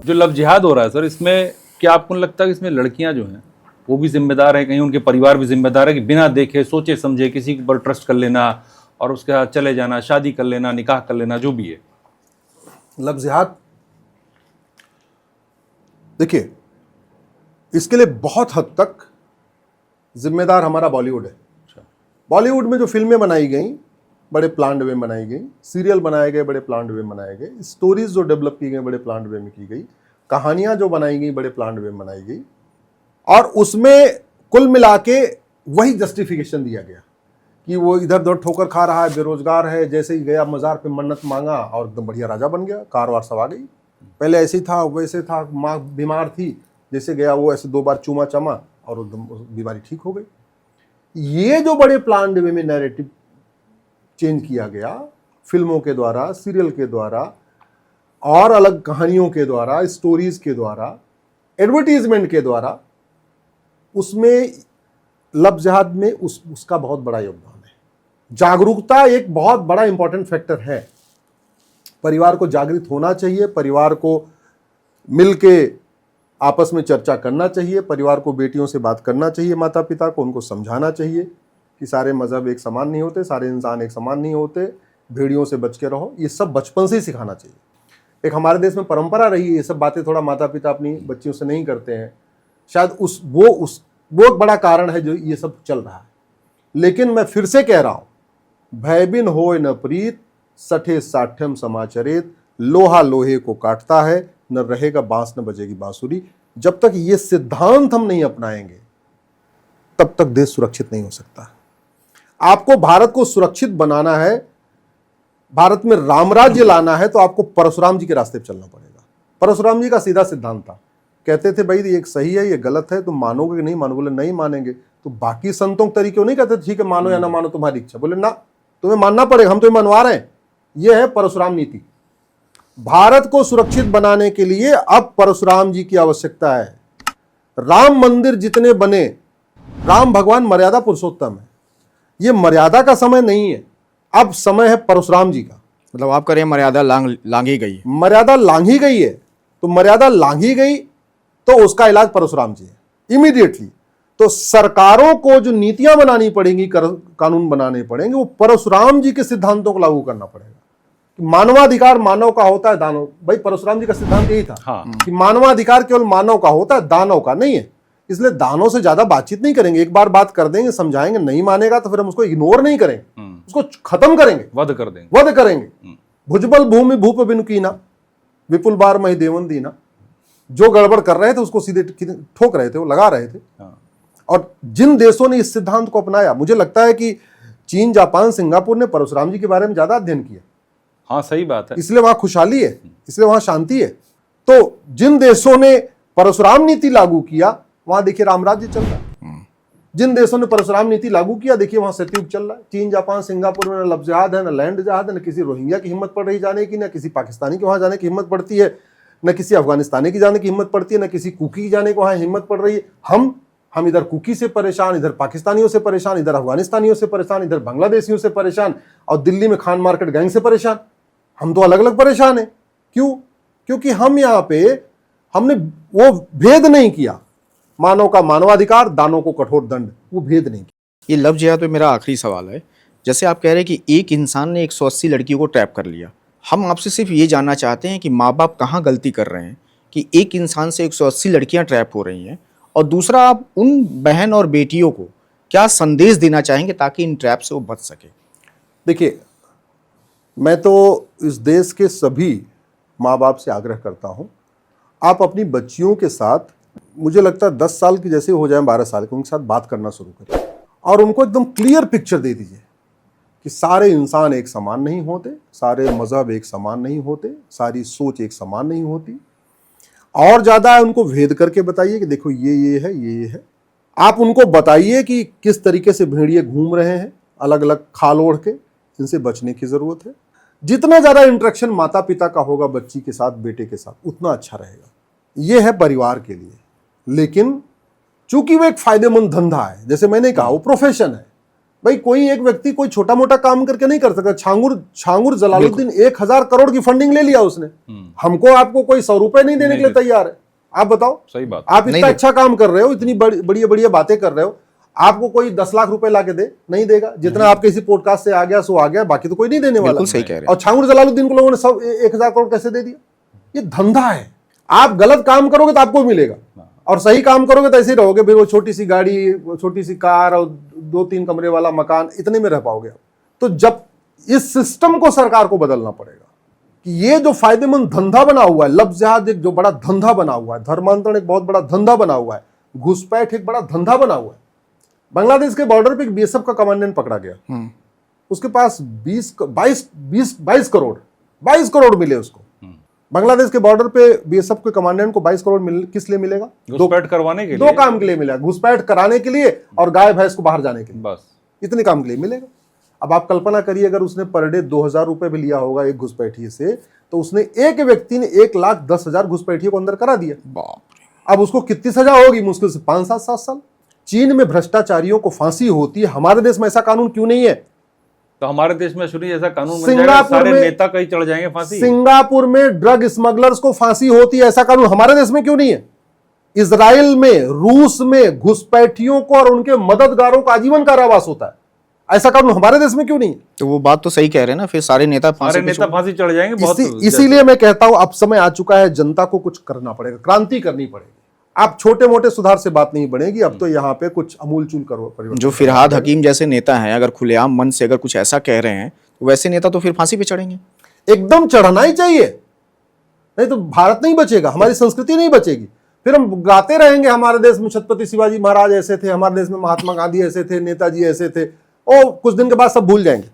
जो लव जिहाद हो रहा है सर, इसमें क्या आपको लगता है कि इसमें लड़कियां जो हैं वो भी जिम्मेदार है, कहीं उनके परिवार भी जिम्मेदार है कि बिना देखे सोचे समझे किसी पर ट्रस्ट कर लेना और उसके साथ चले जाना, शादी कर लेना, निकाह कर लेना, जो भी है? लव जिहाद, देखिए, इसके लिए बहुत हद तक जिम्मेदार हमारा बॉलीवुड है। बॉलीवुड में जो फिल्में बनाई गई बड़े प्लान्ड वे में बनाई गई, सीरियल बनाए गए बड़े प्लान्ड वे में बनाए गए, स्टोरीज जो डेवलप की गई बड़े प्लान्ड वे में की गई, कहानियां जो बनाई गई बड़े प्लान्ड वे में बनाई गई, और उसमें कुल मिला के वही जस्टिफिकेशन दिया गया कि वो इधर उधर ठोकर खा रहा है, बेरोजगार है, जैसे ही गया मज़ार पे मन्नत मांगा और एकदम बढ़िया राजा बन गया, कार वार सब आ गई। पहले ऐसे ही था, वैसे था, माँ बीमार थी, जैसे गया वो ऐसे 2 बार चूमा चमा और एकदम बीमारी ठीक हो गई। ये जो बड़े प्लान्ड वे में नैरेटिव चेंज किया गया फिल्मों के द्वारा, सीरियल के द्वारा और अलग कहानियों के द्वारा, स्टोरीज के द्वारा, एडवर्टीजमेंट के द्वारा, उसमें लव जिहाद में उसका बहुत बड़ा योगदान है। जागरूकता एक बहुत बड़ा इंपॉर्टेंट फैक्टर है। परिवार को जागृत होना चाहिए, परिवार को मिलके आपस में चर्चा करना चाहिए, परिवार को बेटियों से बात करना चाहिए, माता पिता को उनको समझाना चाहिए कि सारे मजहब एक समान नहीं होते, सारे इंसान एक समान नहीं होते, भेड़ियों से बच के रहो। ये सब बचपन से ही सिखाना चाहिए। एक हमारे देश में परंपरा रही है, ये सब बातें थोड़ा माता पिता अपनी बच्चियों से नहीं करते हैं, शायद वो एक बड़ा कारण है जो ये सब चल रहा है। लेकिन मैं फिर से कह रहा हूं, भयबिन होय न प्रीत, सठे साठ्यम समाचरित, लोहा लोहे को काटता है, न रहेगा बांस न बजेगी बांसुरी। जब तक ये सिद्धांत हम नहीं अपनाएंगे तब तक देश सुरक्षित नहीं हो सकता। आपको भारत को सुरक्षित बनाना है, भारत में रामराज्य लाना है, तो आपको परशुराम जी के रास्ते पर चलना पड़ेगा। परशुराम जी का सीधा सिद्धांत था, कहते थे भाई ये सही है, ये गलत है, तुम मानोगे कि नहीं मानो? बोले नहीं मानेंगे। तो बाकी संतों के तरीके नहीं कहते ठीक है मानो या ना मानो तुम्हारी इच्छा। बोले ना, तुम्हें मानना पड़ेगा, हम तुम्हें मनवा रहे हैं। यह है परशुराम नीति। भारत को सुरक्षित बनाने के लिए अब परशुराम जी की आवश्यकता है। राम मंदिर जितने बने, राम भगवान मर्यादा पुरुषोत्तम है, ये मर्यादा का समय नहीं है, अब समय है परशुराम जी का। मतलब आप कह रहे हैं मर्यादा लांघी गई है। मर्यादा लांघी गई है, तो मर्यादा लांघी गई तो उसका इलाज परशुराम जी है इमीडिएटली। तो सरकारों को जो नीतियां बनानी पड़ेंगी, कानून बनाने पड़ेंगे, वो परशुराम जी के सिद्धांतों को लागू करना पड़ेगा। मानवाधिकार मानव का होता है, दानव। भाई परशुराम जी का सिद्धांत यही था। हाँ। कि मानवाधिकार केवल मानव का होता है, दानव का नहीं है। इसलिए दानव से ज्यादा बातचीत नहीं करेंगे, एक बार बात कर देंगे, समझाएंगे, नहीं मानेगा तो फिर हम उसको इग्नोर नहीं करेंगे, उसको खत्म करेंगे, वध कर देंगे, वध करेंगे। भुजबल भूमि भूप बिनु कीना, विपुल बार मही देवन दीना। जो गड़बड़ कर रहे थे उसको सीधे ठोक रहे थे, वो लगा रहे थे। और जिन देशों ने इस सिद्धांत को अपनाया, मुझे लगता है कि चीन, जापान, सिंगापुर ने परशुराम जी के बारे में ज्यादा अध्ययन किया। हाँ सही बात है, इसलिए वहां खुशहाली है, इसलिए वहां शांति है। तो जिन देशों ने परशुराम नीति लागू किया, वहां देखिए रामराज्य चल रहा है। जिन देशों ने परशुराम नीति लागू किया, देखिए वहां सतयुग चल रहा है। चीन, जापान, सिंगापुर में न लव जिहाद है, न लैंड जिहाद है, न किसी रोहिंग्या की हिम्मत पड़ रही जाने की, न किसी पाकिस्तानी की वहां जाने की हिम्मत पड़ती है, न किसी अफगानिस्तानी की जाने की हिम्मत पड़ती है, न किसी कुकी की जाने को वहां हिम्मत पड़ रही है। हम इधर कुकी से परेशान, इधर पाकिस्तानियों से परेशान, इधर अफगानिस्तानियों से परेशान, इधर बांग्लादेशियों से परेशान, और दिल्ली में खान मार्केट गैंग से परेशान। हम तो अलग अलग परेशान है। क्यों? क्योंकि हम यहाँ पे हमने वो भेद नहीं किया, मानव का मानवाधिकार, दानों को कठोर दंड, वो भेद नहीं किया। ये लव जिहाद पे मेरा आखिरी सवाल है, जैसे आप कह रहे हैं कि एक इंसान ने 180 लड़कियों को ट्रैप कर लिया, हम आपसे सिर्फ ये जानना चाहते हैं कि माँ बाप कहाँ गलती कर रहे हैं कि एक इंसान से 180 लड़कियाँ ट्रैप हो रही हैं, और दूसरा आप उन बहन और बेटियों को क्या संदेश देना चाहेंगे ताकि इन ट्रैप से वो बच सके? देखिए, मैं तो इस देश के सभी माँ बाप से आग्रह करता हूँ, आप अपनी बच्चियों के साथ, मुझे लगता है 10 साल की जैसे हो जाए, 12 साल के, उनके साथ बात करना शुरू करें और उनको एकदम क्लियर पिक्चर दे दीजिए कि सारे इंसान एक समान नहीं होते, सारे मजहब एक समान नहीं होते, सारी सोच एक समान नहीं होती। और ज़्यादा उनको भेद करके बताइए कि देखो ये है, ये है। आप उनको बताइए कि किस तरीके से भेड़िए घूम रहे हैं अलग अलग खाल ओढ़ के, इनसे बचने की ज़रूरत है। जितना ज़्यादा इंटरेक्शन माता पिता का होगा बच्ची के साथ, बेटे के साथ, उतना अच्छा रहेगा। ये है परिवार के लिए। लेकिन चूंकि वो एक फायदेमंद धंधा है, जैसे मैंने कहा, वो प्रोफेशन है, भाई कोई एक व्यक्ति कोई छोटा मोटा काम करके नहीं कर सकता। छांगुर जलालुद्दीन 1000 करोड़ की फंडिंग ले लिया उसने। हमको आपको कोई 100 रुपए नहीं देने के लिए तैयार है। आप बताओ, सही बात। आप इतना अच्छा काम कर रहे हो, इतनी बढ़िया बढ़िया बातें कर रहे हो, आपको कोई 10 लाख रुपए ला के दे, नहीं देगा। जितना आपके इसी पॉडकास्ट से आ गया सो आ गया, बाकी तो कोई नहीं देने वाला। बिल्कुल सही कह रहे हैं। और छांगुर जलालुद्दीन को लोगों ने सब 1000 करोड़ कैसे दे दिया? ये धंधा है। आप गलत काम करोगे तो आपको मिलेगा, और सही काम करोगे तो ऐसे ही रहोगे। फिर वो छोटी सी गाड़ी, वो छोटी सी कार और 2-3 कमरे वाला मकान, इतने में रह पाओगे आप। तो जब इस सिस्टम को सरकार को बदलना पड़ेगा कि ये जो फायदेमंद धंधा बना हुआ है, लफ्ज जहाज एक जो बड़ा धंधा बना हुआ है, धर्मांतरण एक बहुत बड़ा धंधा बना हुआ है, घुसपैठ एक बड़ा धंधा बना हुआ है। बांग्लादेश के बॉर्डर पे एक बीएसएफ का कमांडेंट पकड़ा गया, उसके पास 22 करोड़ मिले उसको। बांग्लादेश के बॉर्डर पे बीएसएफ के कमांडेंट को 22 करोड़ किस लिए मिलेगा? घुसपैठ करवाने के लिए, 2 काम के लिए मिला, घुसपैठ कराने के लिए और गाय भैंस को बाहर जाने के लिए, बस इतने काम के लिए मिलेगा। अब आप कल्पना करिए, अगर उसने पर डे 2000 रुपए भी लिया होगा एक घुसपैठिए से, तो उसने एक व्यक्ति ने 1,10,000 घुसपैठिए को अंदर करा दिया। बाप रे। अब उसको कितनी सजा होगी? मुश्किल से 5-7 साल। चीन में भ्रष्टाचारियों को फांसी होती है, हमारे देश में ऐसा कानून क्यों नहीं है? तो हमारे देश में शुरू ऐसा कानून बन जाएगा, सारे नेता कहीं चढ़ जाएंगे फांसी। सिंगापुर में ड्रग स्मगलर्स को फांसी होती है, ऐसा कानून हमारे देश में क्यों नहीं है? इजराइल में, रूस में घुसपैठियों को और उनके मददगारों को आजीवन कारावास होता है, ऐसा कानून हमारे देश में क्यों नहीं है? तो वो बात तो सही कह रहे हैं ना, फिर सारे नेता फांसी चढ़ जाएंगे। बहुत इसीलिए मैं कहता हूं अब समय आ चुका है, जनता को कुछ करना पड़ेगा, क्रांति करनी पड़ेगी। आप छोटे मोटे सुधार से बात नहीं बनेगी, अब तो यहाँ पे कुछ अमूलचूल परिवर्तन। जो फिरहाद हकीम जैसे नेता हैं, अगर खुलेआम मन से अगर कुछ ऐसा कह रहे हैं, तो वैसे नेता तो फिर फांसी पे चढ़ेंगे। एकदम चढ़ना ही चाहिए, नहीं तो भारत नहीं बचेगा, हमारी संस्कृति नहीं बचेगी। फिर हम गाते रहेंगे हमारे देश में छत्रपति शिवाजी महाराज ऐसे थे, हमारे देश में महात्मा गांधी ऐसे थे, नेताजी ऐसे थे, और कुछ दिन के बाद सब भूल जाएंगे।